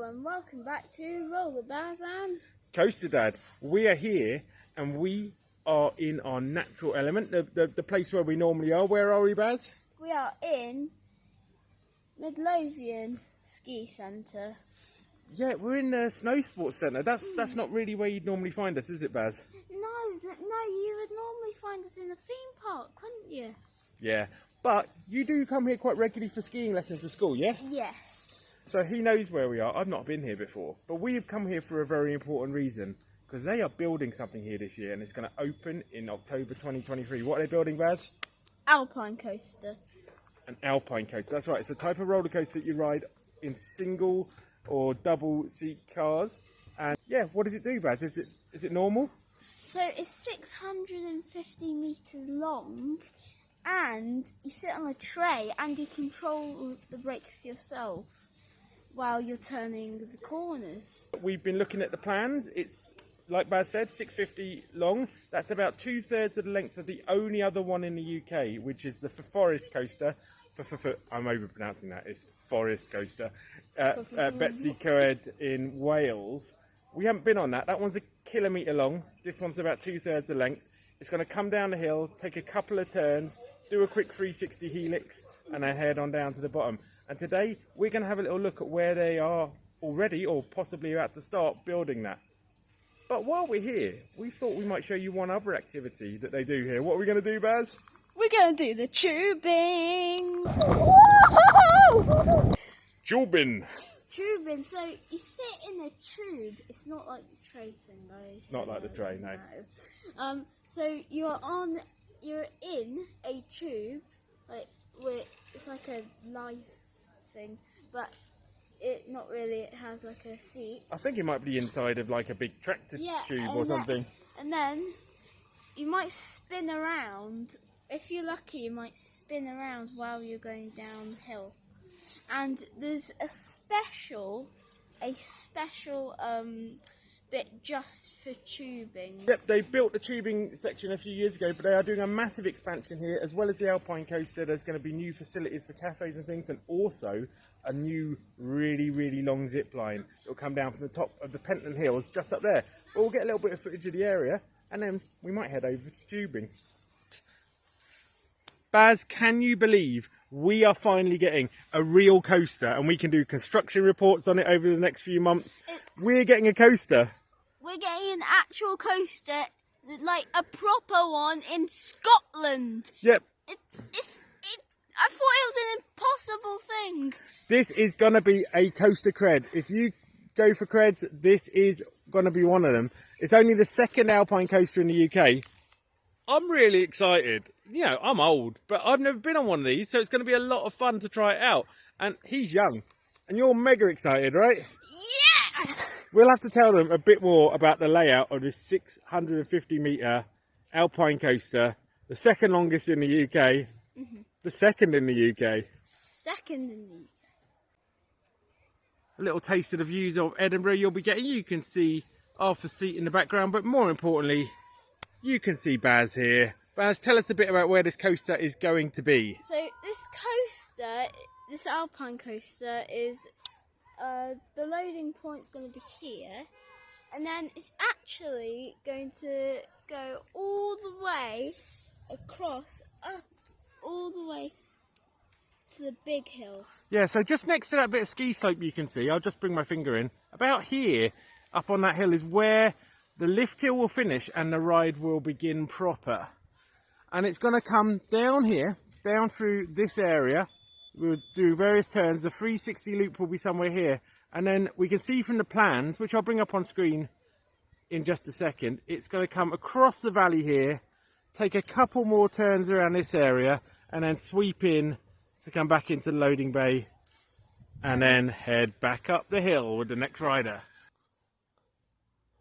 and welcome back to Rollerbaz and Coasterdad. We are here and we are in our natural element, the place where we normally are. Where are we, Baz? we are in Midlothian Ski Centre. Yeah, we're in the Snowsports Centre. That's not really where you'd normally find us, is it, Baz? No, you would normally find us in a theme park, wouldn't you? Yeah, but you do come here quite regularly for skiing lessons for school, yeah? Yes. So he knows where we are. I've not been here before, but we have come here for a very important reason, because they are building something here this year and it's going to open in October 2023. What are they building, Baz? Alpine coaster. An Alpine coaster, that's right. It's a type of roller coaster that you ride in single or double seat cars. And yeah, what does it do, Baz? Is it normal? So it's 650 metres long, and you sit on a tray and you control the brakes yourself while you're turning the corners. We've been looking at the plans. It's, like Baz said, 650 long. That's about 2/3 of the length of the only other one in the UK, which is the Forest coaster. I'm overpronouncing that. It's Forest coaster. Betsy Coed in Wales. We haven't been on that. That one's 1 kilometre long. This one's about 2/3 the length. It's going to come down the hill, take a couple of turns, do a quick 360 helix, and then head on down to the bottom. And today we're going to have a little look at where they are already, or possibly about to start building that. But while we're here, we thought we might show you one other activity that they do here. What are we going to do, Baz? We're going to do the tubing. Tubing. Tubing. So you sit in a tube. It's not like the tray thing, guys. Not like the tray, no. So you're in a tube, it's like a life thing, but not really. It has like a seat. I think it might be inside of like a big tractor tube or something. And then you might spin around. If you're lucky, you might spin around while you're going downhill. And there's a special bit just for tubing. Yep, they built the tubing section a few years ago, but they are doing a massive expansion here, as well as the Alpine coaster. There's going to be new facilities for cafes and things, and also a new really long zip line that will come down from the top of the Pentland Hills just up there. But we'll get a little bit of footage of the area, and then we might head over to tubing. Baz, can you believe we are finally getting a real coaster, and we can do construction reports on it over the next few months? We're getting a coaster. We're getting an actual coaster, like a proper one in Scotland. Yep. I thought it was an impossible thing. This is going to be a coaster cred. If you go for creds, this is going to be one of them. It's only the second Alpine coaster in the UK. I'm really excited. You know, I'm old, but I've never been on one of these, so it's going to be a lot of fun to try it out. And he's young, and you're mega excited, right? Yeah! We'll have to tell them a bit more about the layout of this 650 metre Alpine coaster, the second longest in the UK, the second in the UK. Second in the UK. A little taste of the views of Edinburgh you'll be getting. You can see Arthur's Seat in the background, but more importantly, you can see Baz here. Baz, tell us a bit about where this coaster is going to be. So this coaster, this Alpine coaster, is the loading point's going to be here, and then it's actually going to go all the way across, up all the way to the big hill. Yeah, so just next to that bit of ski slope you can see, I'll just bring my finger in, about here, up on that hill, is where the lift hill will finish and the ride will begin proper. And it's going to come down here, down through this area. We'll do various turns. The 360 loop will be somewhere here. And then we can see from the plans, which I'll bring up on screen in just a second, it's going to come across the valley here, take a couple more turns around this area, and then sweep in to come back into the loading bay, and then head back up the hill with the next rider.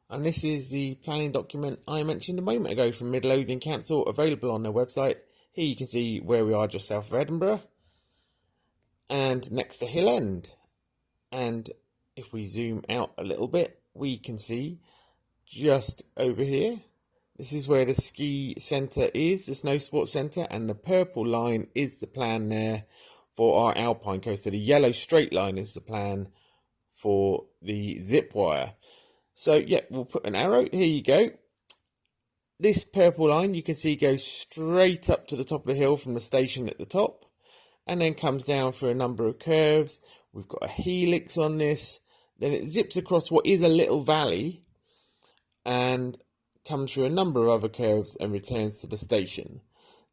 And this is the planning document I mentioned a moment ago from Midlothian Council, available on their website. Here you can see where we are just south of Edinburgh and next to Hill End. And if we zoom out a little bit, we can see just over here, this is where the ski centre is, the Snowsports Centre, and the purple line is the plan there for our Alpine coaster. The yellow straight line is the plan for the zip wire. So yeah, we'll put an arrow. Here you go. This purple line you can see goes straight up to the top of the hill from the station at the top, and then comes down for a number of curves. We've got a helix on this. Then it zips across what is a little valley and comes through a number of other curves and returns to the station.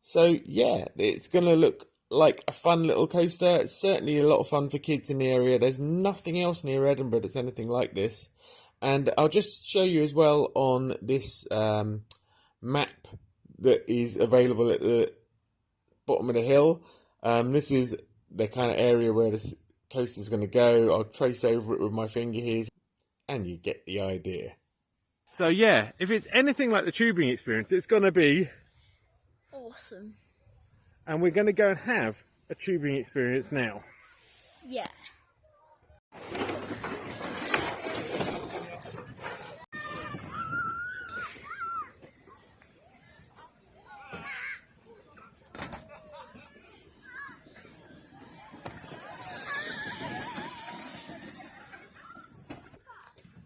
So yeah, it's going to look like a fun little coaster. It's certainly a lot of fun for kids in the area. There's nothing else near Edinburgh that's anything like this. And I'll just show you as well on this map that is available at the bottom of the hill. This is the kind of area where this coaster is going to go. I'll trace over it with my finger here, and you get the idea. So yeah, if it's anything like the tubing experience, it's going to be awesome. And we're going to go and have a tubing experience now. Yeah.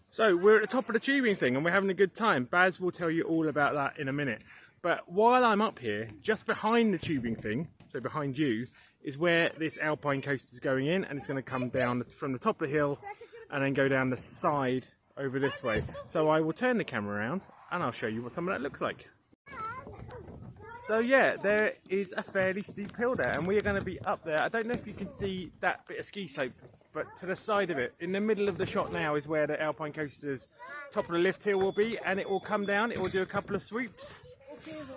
So we're at the top of the tubing thing and we're having a good time. Baz will tell you all about that in a minute. But while I'm up here, just behind the tubing thing, so behind you, is where this Alpine coaster is going in, and it's going to come down from the top of the hill and then go down the side over this way. So I will turn the camera around and I'll show you what some of that looks like. So yeah, there is a fairly steep hill there, and we are going to be up there. I don't know if you can see that bit of ski slope, but to the side of it, in the middle of the shot now, is where the Alpine coaster's top of the lift hill will be, and it will come down. It will do a couple of sweeps.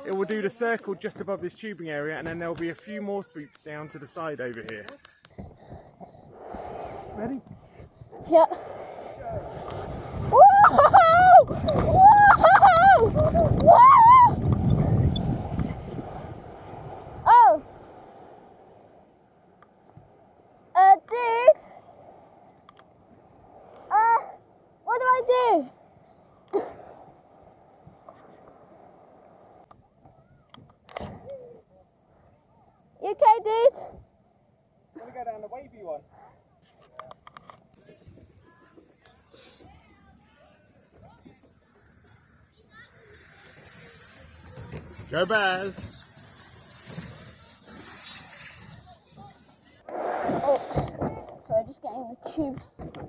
It will do the circle just above this tubing area, and then there will be a few more sweeps down to the side over here. Ready? Yeah. Whoa! Whoa! Whoa! Oh! Dude! What do I do? You okay, dude? I'm going to go down the wavy one. Go Baz! Oh, sorry, just getting the tubes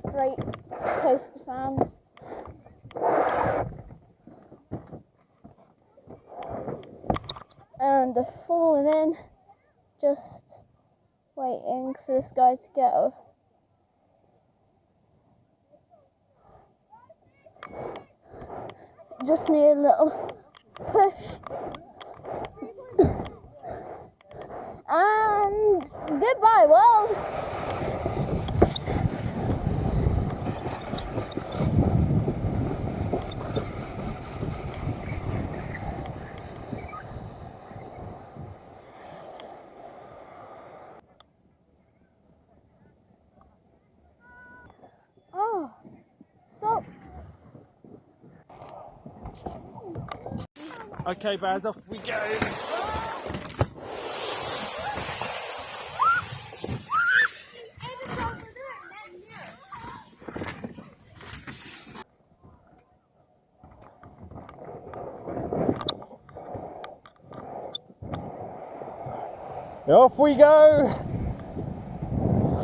straight, coaster fans. And they're falling in, just waiting for this guy to get up. Just need a little push. And goodbye, world! Oh, stop. Okay Baz, off we go! Off we go!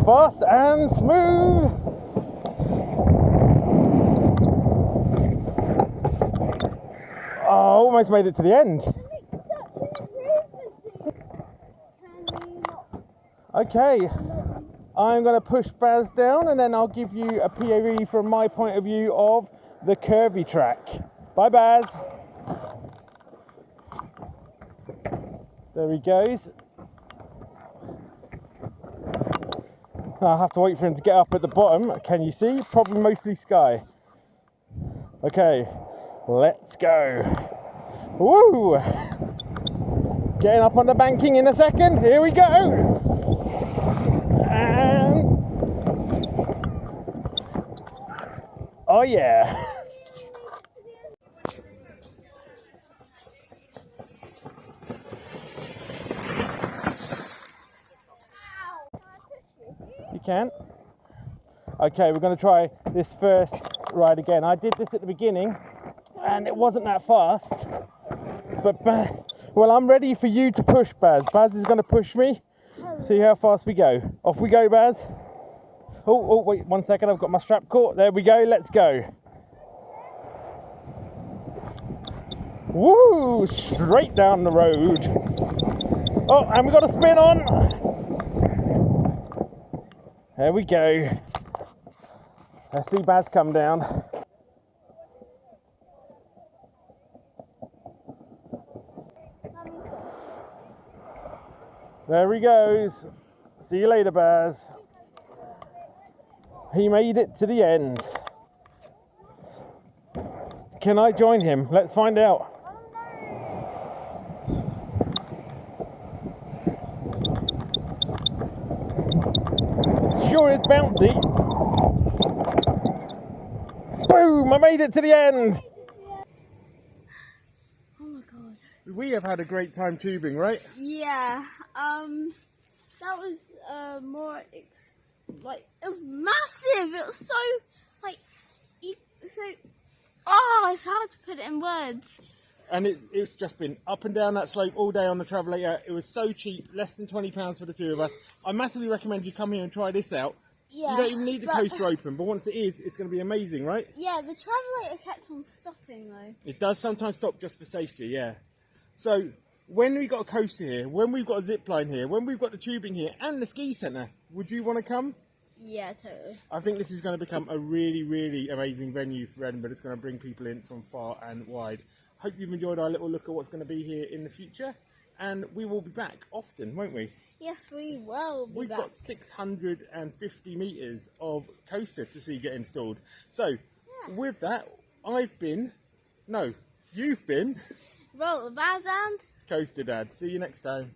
Fast and smooth! Oh, almost made it to the end. Okay, I'm going to push Baz down and then I'll give you a POV from my point of view of the curvy track. Bye Baz! There he goes. I'll have to wait for him to get up at the bottom. Can you see? Probably mostly sky. Okay, let's go. Woo! Getting up on the banking in a second. Here we go. And oh yeah. You can. Okay, we're going to try this first ride again. I did this at the beginning and it wasn't that fast, but well, I'm ready for you to push, Baz. Baz is going to push me. See how fast we go. Off we go, Baz. Oh, wait 1 second, I've got my strap caught. There we go, let's go. Woo, straight down the road. Oh, and we got a spin on. There we go. Let's see Baz come down. There he goes. See you later, Baz. He made it to the end. Can I join him? Let's find out. Sure is bouncy. Boom! I made it to the end. Oh my god. We have had a great time tubing, right? Yeah. That was more like it was massive. It was so like it's hard to put it in words. And it's just been up and down that slope all day on the Travelator. It was so cheap, less than £20 for the two of us. I massively recommend you come here and try this out. Yeah, you don't even need the coaster open, but once it is, it's going to be amazing, right? Yeah, the Travelator kept on stopping though. It does sometimes stop just for safety, yeah. So when we've got a coaster here, when we've got a zip line here, when we've got the tubing here and the ski centre, would you want to come? Yeah, totally. I think this is going to become a really, really amazing venue for Edinburgh. It's going to bring people in from far and wide. Hope you've enjoyed our little look at what's going to be here in the future. And we will be back often, won't we? Yes, we will be We've back. got 650 metres of coaster to see get installed. So, with that, you've been... Rollerbaz and Coasterdad. See you next time.